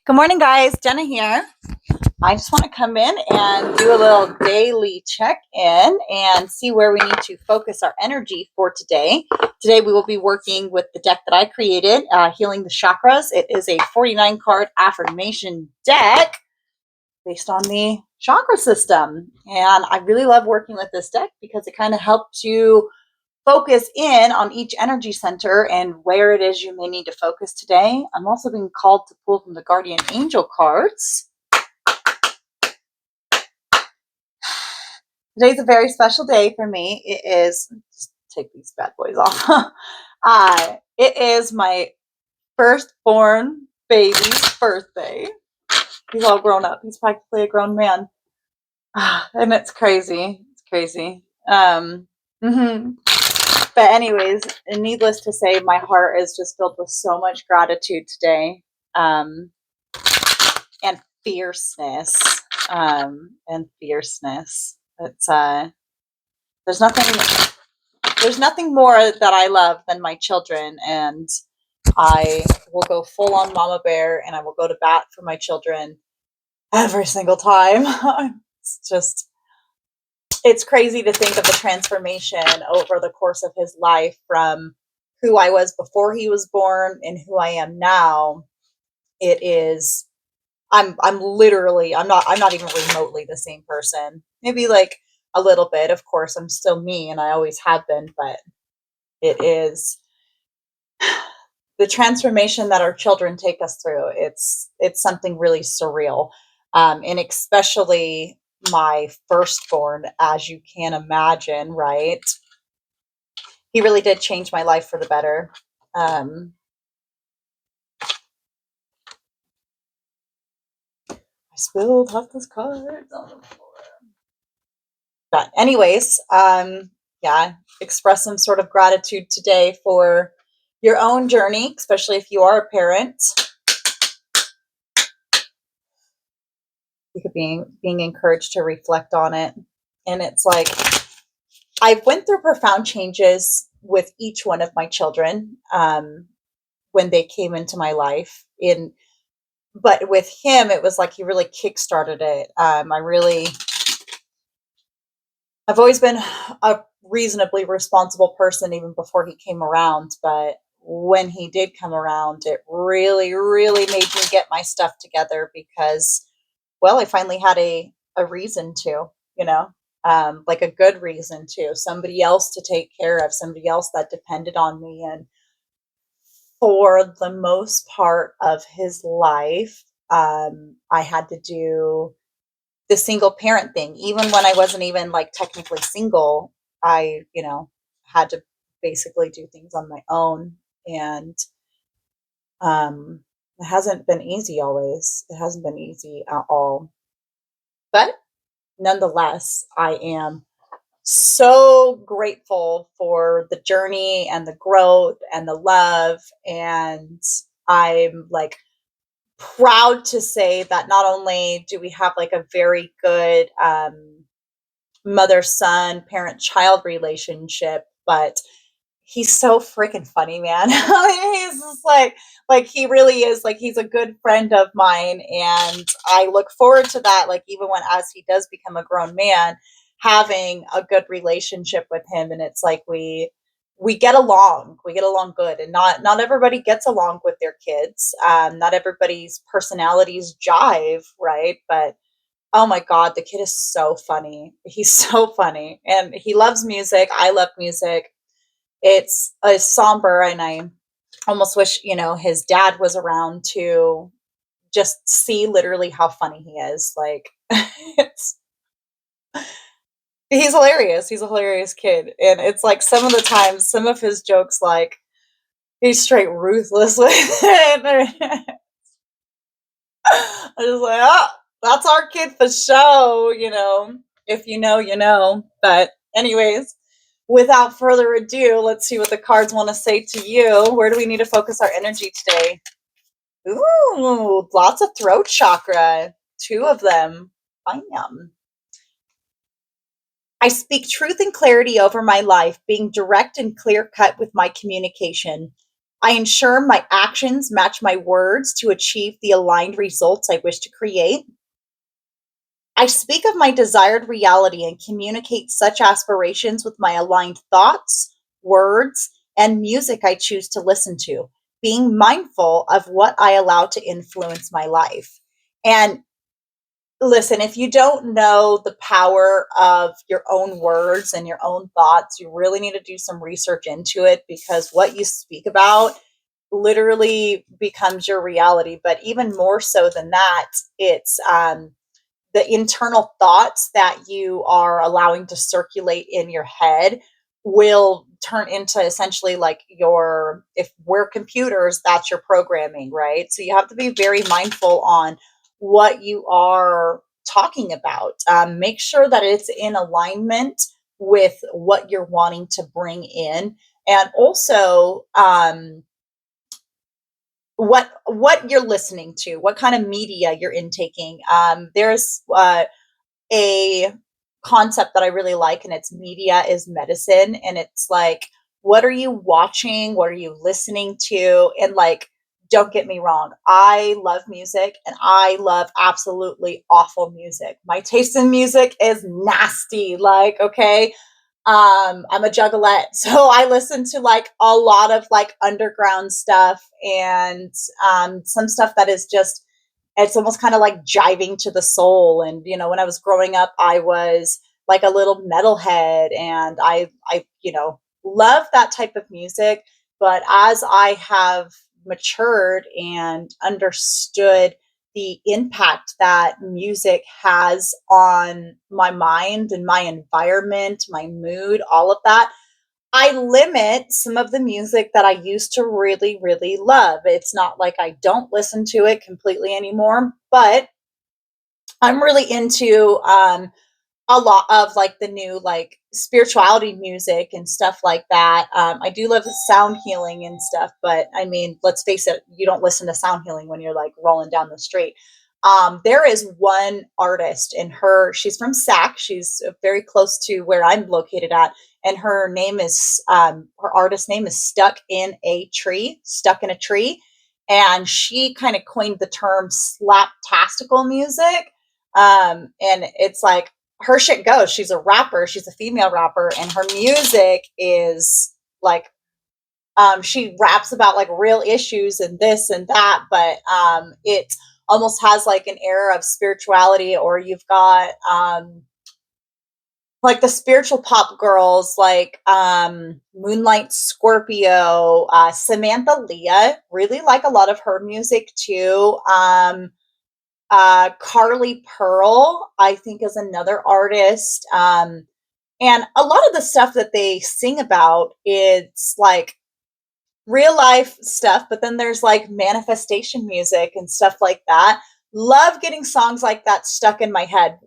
Good morning, guys. Jenna here. I just want to come in and do a little daily check in and see where we need to focus our energy for today. Today, we will be working with the deck that I created, Healing the Chakras. It is a 49 card affirmation deck based on the chakra system. And I really love working with this deck because it kind of helps you focus in on each energy center and where it is you may need to focus today. I'm also being called to pull from the Guardian Angel cards. Today's a very special day for me. It is, just take these bad boys off. It is my firstborn baby's birthday. He's all grown up. He's practically a grown man. And it's crazy. It's crazy. But anyways, needless to say, my heart is just filled with so much gratitude today, and fierceness, It's there's nothing more that I love than my children, and I will go full on mama bear, and I will go to bat for my children every single time. It's crazy to think of the transformation over the course of his life from who I was before he was born and who I am now. It is, I'm literally, I'm not even remotely the same person. Maybe like a little bit. Of course, I'm still me and I always have been, but it is the transformation that our children take us through. It's something really surreal. And especially my firstborn, as you can imagine, right? He really did change my life for the better. I spilled half this cards on the floor. But anyways, yeah, express some sort of gratitude today for your own journey, especially if you are a parent. You could be being encouraged to reflect on it. And it's like, I went through profound changes with each one of my children when they came into my life. But with him, it was like he really kickstarted it. I've always been a reasonably responsible person even before he came around, but when he did come around, it really, really made me get my stuff together because, well, I finally had a reason to, like a good reason to, somebody else to take care of, somebody else that depended on me. And for the most part of his life, I had to do the single parent thing. Even when I wasn't even like technically single, I, had to basically do things on my own. And it hasn't been easy always. It hasn't been easy at all. But nonetheless, I am so grateful for the journey and the growth and the love. And I'm like proud to say that not only do we have like a very good mother son parent child relationship, but he's so freaking funny, man. He's just like he really is, like he's a good friend of mine, and I look forward to that, like even when as he does become a grown man, having a good relationship with him. And it's like we get along, good, and not everybody gets along with their kids. Not everybody's personalities jive, right? But oh my God, the kid is so funny. He's so funny. And he loves music. I love music. It's a somber, and I almost wish, his dad was around to just see literally how funny he is. Like, he's hilarious. He's a hilarious kid. And it's like some of the times, some of his jokes, like, he's straight ruthless with it. I was like, oh, that's our kid for show, if you know, you know. But anyways, without further ado, let's see what the cards want to say to you. Where do we need to focus our energy today? Ooh, lots of throat chakra. 2 of them. Bam. I speak truth and clarity over my life, being direct and clear cut with my communication. I ensure my actions match my words to achieve the aligned results I wish to create. I speak of my desired reality and communicate such aspirations with my aligned thoughts, words, and music I choose to listen to, being mindful of what I allow to influence my life. And listen, if you don't know the power of your own words and your own thoughts, you really need to do some research into it, because what you speak about literally becomes your reality. But even more so than that, it's the internal thoughts that you are allowing to circulate in your head will turn into essentially like your, if we're computers, that's your programming, right? So you have to be very mindful on what you are talking about. Make sure that it's in alignment with what you're wanting to bring in. And also, what you're listening to, what kind of media you're intaking. There's a concept that I really like, and it's media is medicine. And it's like, what are you watching? What are you listening to? And like, don't get me wrong, I love music and I love absolutely awful music. My taste in music is nasty. Like, okay, I'm a juggalette, so I listen to like a lot of like underground stuff, and some stuff that is just, it's almost kind of like jiving to the soul. And when I was growing up, I was like a little metalhead, and I love that type of music. But as I have matured and understood the impact that music has on my mind and my environment, my mood, all of that, I limit some of the music that I used to really, really love. It's not like I don't listen to it completely anymore, but I'm really into a lot of like the new like spirituality music and stuff like that. I do love sound healing and stuff, but I mean, let's face it, you don't listen to sound healing when you're like rolling down the street. There is one artist, and she's from Sac. She's very close to where I'm located at. And her artist name is Stuck in a Tree. And she kind of coined the term slaptastical music. And it's like, her shit goes. She's a rapper. She's a female rapper, and her music is like, she raps about like real issues and this and that, but it almost has like an air of spirituality. Or you've got like the spiritual pop girls like Moonlight Scorpio, Samantha Leah. Really like a lot of her music too. Carly Pearl, I think, is another artist. And a lot of the stuff that they sing about, it's like real life stuff, but then there's like manifestation music and stuff like that. Love getting songs like that stuck in my head.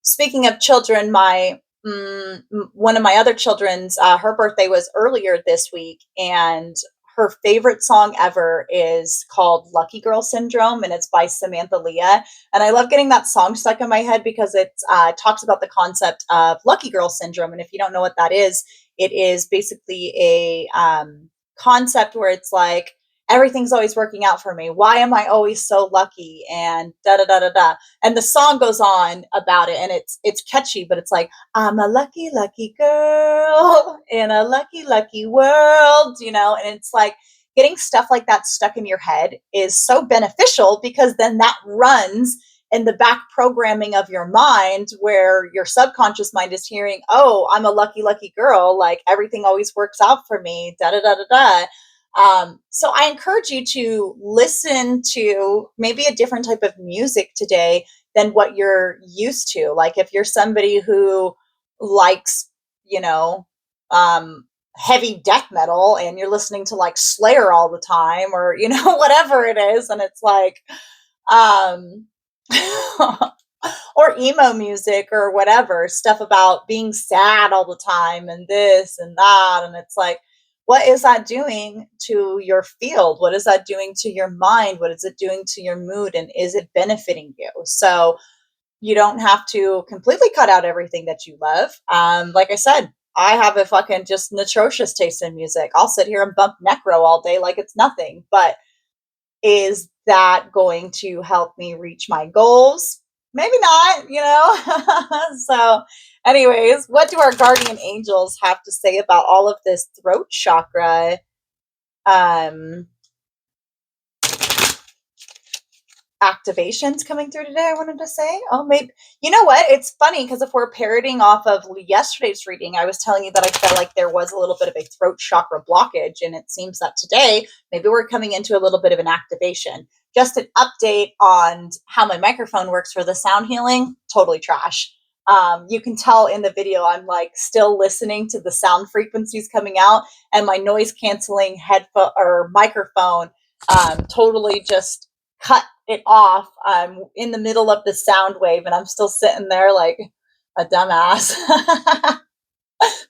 Speaking of children, one of my other children's, her birthday was earlier this week, and her favorite song ever is called Lucky Girl Syndrome, and it's by Samantha Leah. And I love getting that song stuck in my head because it talks about the concept of Lucky Girl Syndrome. And if you don't know what that is, it is basically a concept where it's like, everything's always working out for me. Why am I always so lucky? And da da da da da. And the song goes on about it, and it's catchy, but it's like, I'm a lucky, lucky girl in a lucky, lucky world, and it's like getting stuff like that stuck in your head is so beneficial, because then that runs in the back programming of your mind, where your subconscious mind is hearing, oh, I'm a lucky, lucky girl. Like everything always works out for me, da da da da da. So I encourage you to listen to maybe a different type of music today than what you're used to. Like if you're somebody who likes, you know, um, heavy death metal, and you're listening to like Slayer all the time, or, whatever it is. And it's like, um, or emo music or whatever, stuff about being sad all the time and this and that. And it's like, what is that doing to your field? What is that doing to your mind? What is it doing to your mood? And is it benefiting you? So you don't have to completely cut out everything that you love. Like I said, I have a fucking just an atrocious taste in music. I'll sit here and bump Necro all day like it's nothing. But is that going to help me reach my goals? Maybe not, you know? So, anyways, what do our guardian angels have to say about all of this throat chakra um activations coming through today? I wanted to say, oh, maybe, you know what, it's funny because if we're parroting off of yesterday's reading, I was telling you that I felt like there was a little bit of a throat chakra blockage, and it seems that today maybe we're coming into a little bit of an activation. Just an update on how my microphone works for the sound healing. Totally trash. You can tell in the video I'm like still listening to the sound frequencies coming out, and my noise canceling headphone or microphone totally just cut it off in the middle of the sound wave, and I'm still sitting there like a dumbass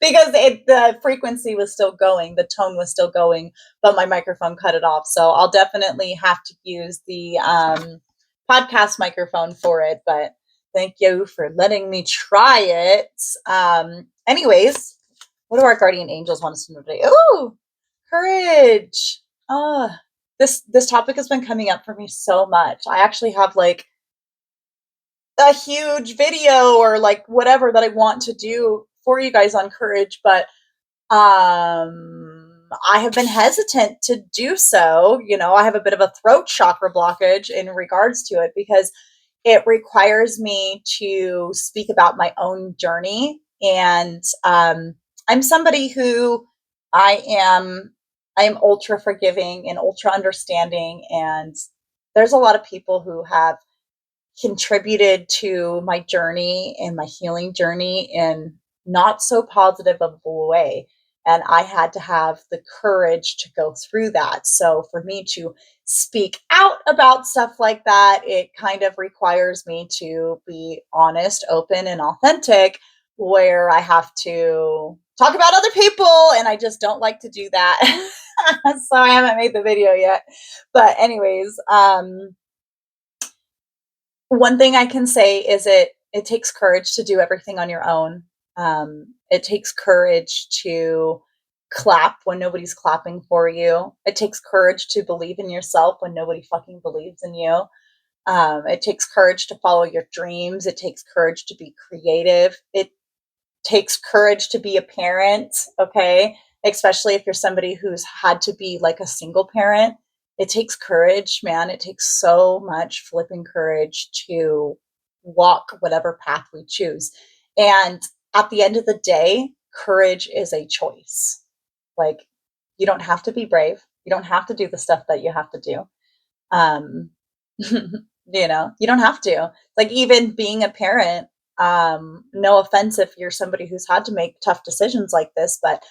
because the frequency was still going, the tone was still going, but my microphone cut it off. So I'll definitely have to use the podcast microphone for it, but thank you for letting me try it. Anyways, what do our guardian angels want us to know today? Ooh, courage. Oh, this topic has been coming up for me so much. I actually have like a huge video or like whatever that I want to do for you guys on courage, but I have been hesitant to do so. You know, I have a bit of a throat chakra blockage in regards to it because it requires me to speak about my own journey. And I'm somebody who I am I am ultra forgiving and ultra understanding, and there's a lot of people who have contributed to my journey and my healing journey in not so positive of a way. And I had to have the courage to go through that. So for me to speak out about stuff like that, it kind of requires me to be honest, open, and authentic, where I have to talk about other people. And I just don't like to do that. So I haven't made the video yet. But, anyways, one thing I can say is it takes courage to do everything on your own. It takes courage to clap when nobody's clapping for you. It takes courage to believe in yourself when nobody fucking believes in you. It takes courage to follow your dreams. It takes courage to be creative. It takes courage to be a parent, okay? Especially if you're somebody who's had to be like a single parent. It takes courage, man. It takes so much flipping courage to walk whatever path we choose. And at the end of the day, courage is a choice. Like, you don't have to be brave. You don't have to do the stuff that you have to do. Um, you don't have to. Like, even being a parent, no offense if you're somebody who's had to make tough decisions like this, but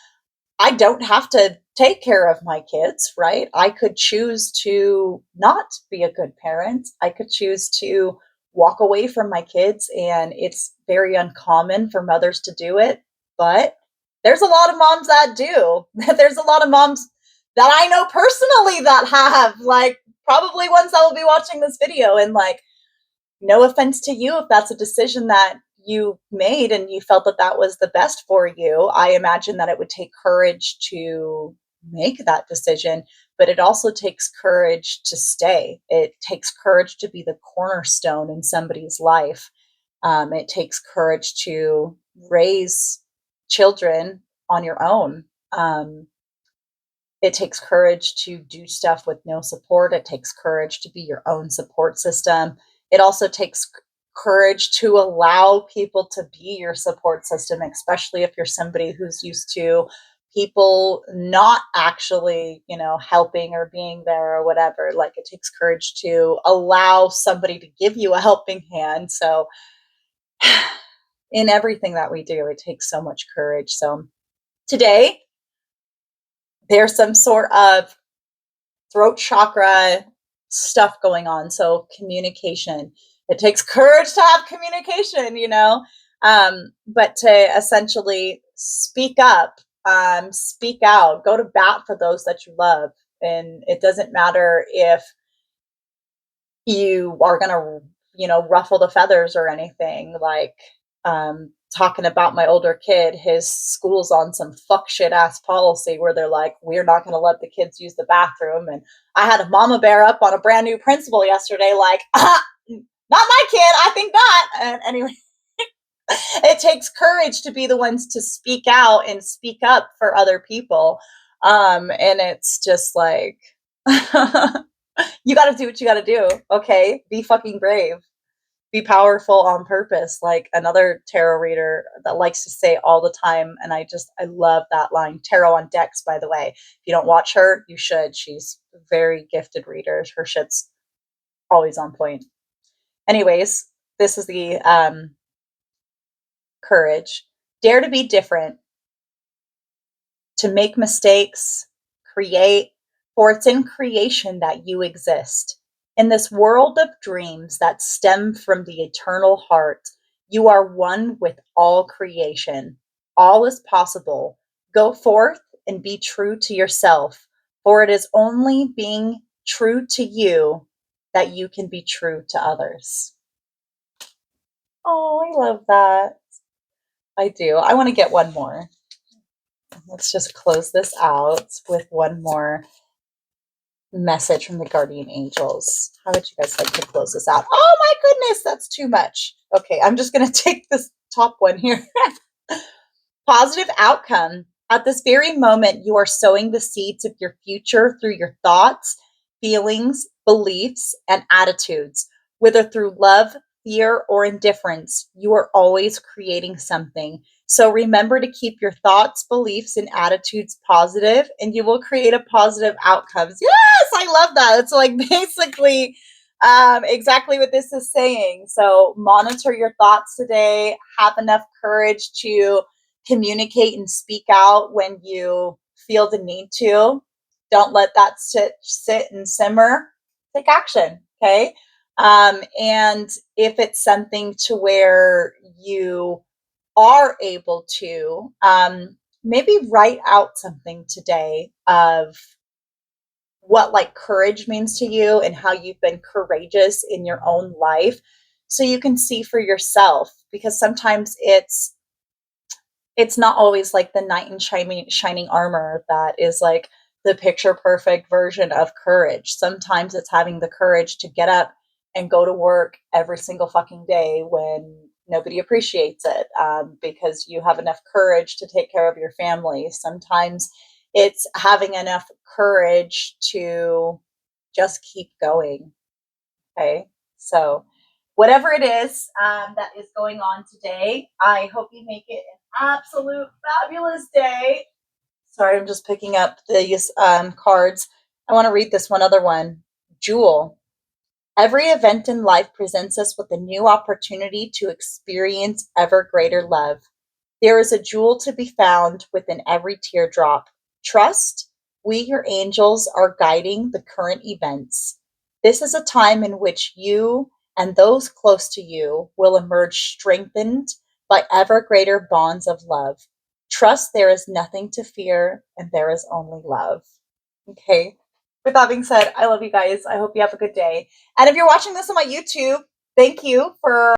I don't have to take care of my kids, right? I could choose to not be a good parent. I could choose to walk away from my kids, and it's very uncommon for mothers to do it, but there's a lot of moms that do. There's a lot of moms that I know personally that have, like, probably ones that will be watching this video, and like, no offense to you if that's a decision that you made and you felt that that was the best for you. I imagine that it would take courage to make that decision, but it also takes courage to stay. It takes courage to be the cornerstone in somebody's life. It takes courage to raise children on your own. It takes courage to do stuff with no support. It takes courage to be your own support system. It also takes courage to allow people to be your support system, especially if you're somebody who's used to people not actually, helping or being there or whatever. Like, it takes courage to allow somebody to give you a helping hand. So in everything that we do, it takes so much courage. So today, there's some sort of throat chakra stuff going on. So communication. It takes courage to have communication, but to essentially speak up, speak out, go to bat for those that you love. And it doesn't matter if you are going to, ruffle the feathers or anything. Like, talking about my older kid, his school's on some fuck shit ass policy where they're like, we're not going to let the kids use the bathroom. And I had a mama bear up on a brand new principal yesterday, like, not my kid, I think not. And anyway, it takes courage to be the ones to speak out and speak up for other people. And it's just like, you got to do what you got to do. Okay. Be fucking brave. Be powerful on purpose. Like another tarot reader that likes to say all the time. And I love that line. Tarot on Decks, by the way. If you don't watch her, you should. She's a very gifted reader. Her shit's always on point. Anyways, this is the courage. Dare to be different, to make mistakes, create, for it's in creation that you exist. In this world of dreams that stem from the eternal heart, you are one with all creation. All is possible. Go forth and be true to yourself, for it is only being true to you that you can be true to others. Oh, I love that. I do. I want to get one more. Let's just close this out with one more message from the guardian angels. How would you guys like to close this out? Oh my goodness, that's too much. Okay, I'm just going to take this top one here. Positive outcome. At this very moment, you are sowing the seeds of your future through your thoughts, feelings, beliefs, and attitudes. Whether through love, fear, or indifference, you are always creating something. So remember to keep your thoughts, beliefs, and attitudes positive, and you will create a positive outcomes. Yes, I love that. It's like basically exactly what this is saying. So monitor your thoughts today. Have enough courage to communicate and speak out when you feel the need to. Don't let that sit and simmer. Take action. Okay. And if it's something to where you are able to, maybe write out something today of what like courage means to you and how you've been courageous in your own life so you can see for yourself, because sometimes it's not always like the knight in shining armor that is like the picture perfect version of courage. Sometimes it's having the courage to get up and go to work every single fucking day when nobody appreciates it, because you have enough courage to take care of your family. Sometimes it's having enough courage to just keep going. Okay. So, whatever it is that is going on today, I hope you make it an absolute fabulous day. Sorry, I'm just picking up these cards. I want to read this one other one. Jewel. Every event in life presents us with a new opportunity to experience ever greater love. There is a jewel to be found within every teardrop. Trust, we, your angels, are guiding the current events. This is a time in which you and those close to you will emerge strengthened by ever greater bonds of love. Trust there is nothing to fear and there is only love. Okay. With that being said, I love you guys. I hope you have a good day. And if you're watching this on my YouTube, thank you for